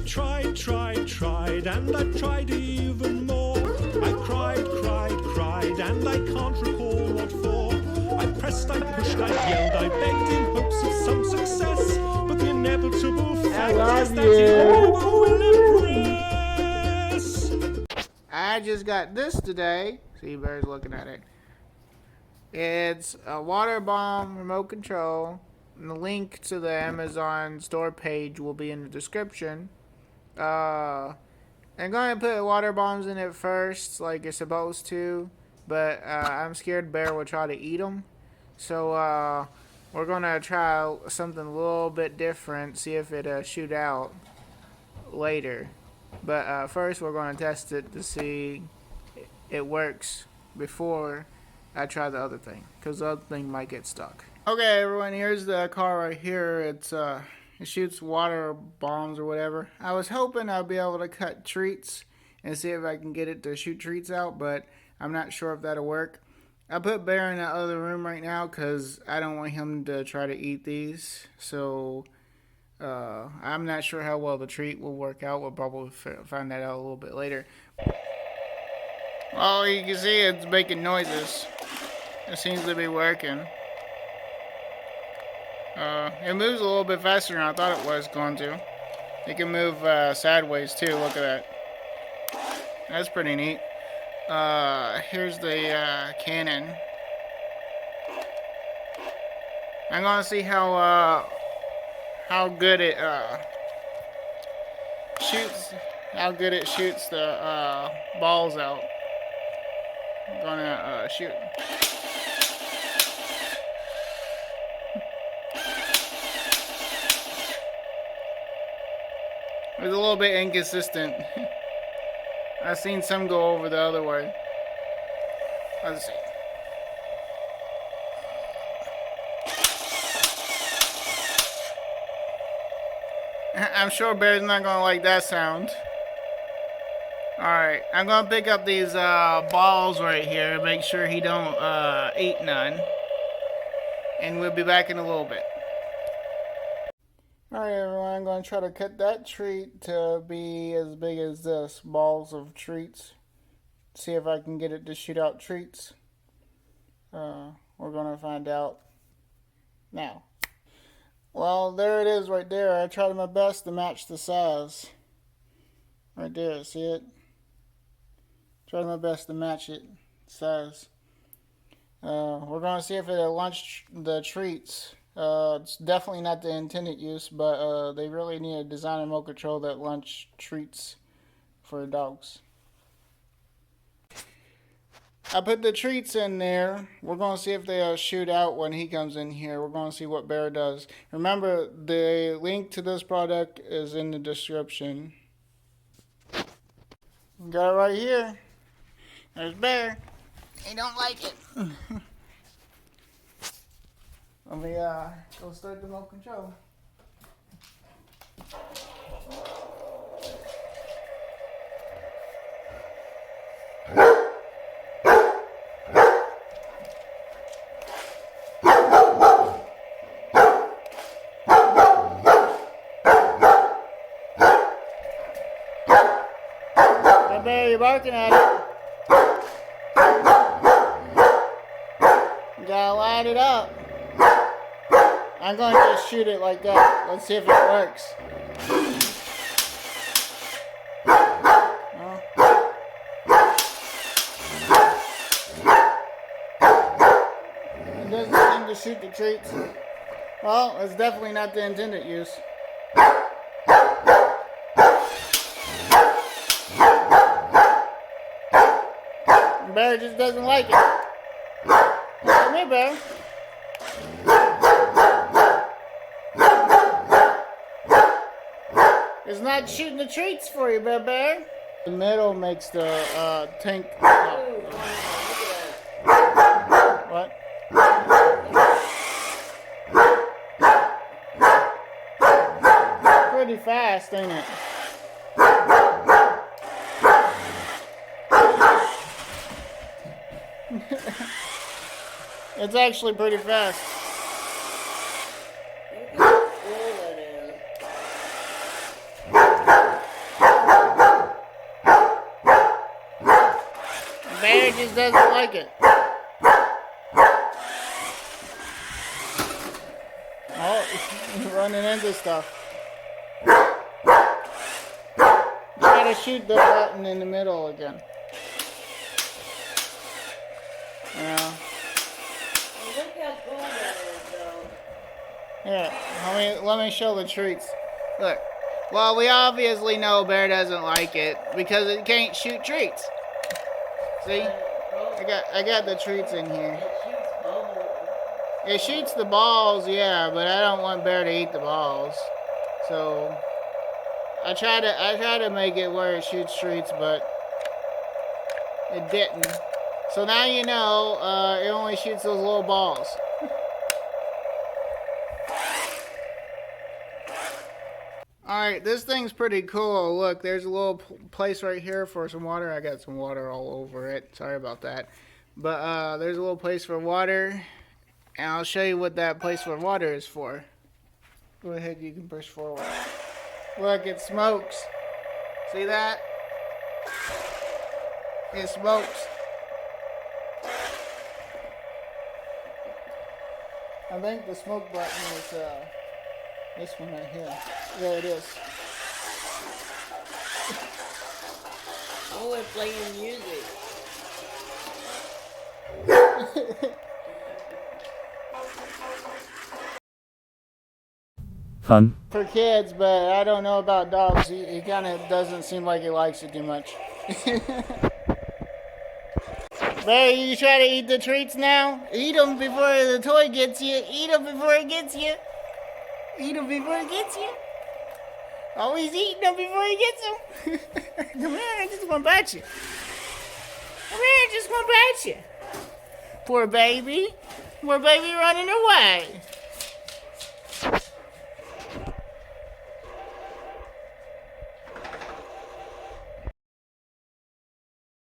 tried, and I tried even more. I cried, and I can't recall what for. I pressed, I pushed, I yelled, I begged in hopes of some success, but the inevitable fact is that he never will impress. I just got this today. See, Bear's looking at it. It's a water bomb remote control. And the link to the Amazon store page will be in the description. I'm going to put water bombs in it first, like you're supposed to. But I'm scared Bear will try to eat them. So we're going to try something a little bit different. See if it shoot out later. But first we're going to test it to see it works before I try the other thing, because the other thing might get stuck. Okay, everyone, here's the car right here. It shoots water bombs or whatever. I was hoping I'd be able to cut treats and see if I can get it to shoot treats out, but I'm not sure if that'll work. I put Bear in the other room right now because I don't want him to try to eat these. So I'm not sure how well the treat will work out. We'll probably find that out a little bit later. Well, you can see it's making noises. It seems to be working. It moves a little bit faster than I thought it was going to. It can move sideways too. Look at that. That's pretty neat. Here's the cannon. I'm gonna see how good it shoots. How good it shoots the balls out. I'm gonna shoot. It was a little bit inconsistent. I've seen some go over the other way. Let's see. I'm sure Bear's not gonna like that sound. Alright, I'm gonna pick up these balls right here and make sure he don't eat none. And we'll be back in a little bit. Alright everyone, I'm going to try to cut that treat to be as big as this. Balls of treats. See if I can get it to shoot out treats. We're going to find out now. Well, there it is right there. I tried my best to match the size. Right there, see it? Tried my best to match it, size. We're going to see if it'll launch the treats. It's definitely not the intended use, but they really need to design a remote control that launch treats for dogs. I put the treats in there. We're going to see if they'll shoot out when he comes in here. We're going to see what Bear does. Remember, the link to this product is in the description. Got it right here. There's Bear. He don't like it. Let me go start the remote control. Hey Bear, you're barking at it. You gotta light it up. I'm going to just shoot it like that. Let's see if it works. It doesn't seem to shoot the treats. Well, it's definitely not the intended use. Bear just doesn't like it. Come here, Bear. It's not shooting the treats for you, Bear. The middle makes the tank. What? Pretty fast, ain't it? It's actually pretty fast. just doesn't like it. Oh, he's running into stuff. You gotta shoot the button in the middle again. Yeah. Look how cool that is, though. Here, let me show the treats. Look. Well, we obviously know Bear doesn't like it because it can't shoot treats. See? I got the treats in here. It shoots bubbles. It shoots the balls, yeah, but I don't want Bear to eat the balls. So I try to make it where it shoots treats, but it didn't. So now you know it only shoots those little balls. Alright, this thing's pretty cool. Look, there's a little place right here for some water. I got some water all over it. Sorry about that. But there's a little place for water. And I'll show you what that place for water is for. Go ahead, you can push forward. Look, it smokes. See that? It smokes. I think the smoke button is this one right here. There it is. Oh, it's playing music. Fun. For kids, but I don't know about dogs. He kind of doesn't seem like he likes it too much. Bear, you try to eat the treats now? Eat them before the toy gets you. Eat them before it gets you. Eat them before it gets you. Always eating them before he gets them. Come here, I just want to bite you. Come here, I just want to bite you. Poor baby. Poor baby running away.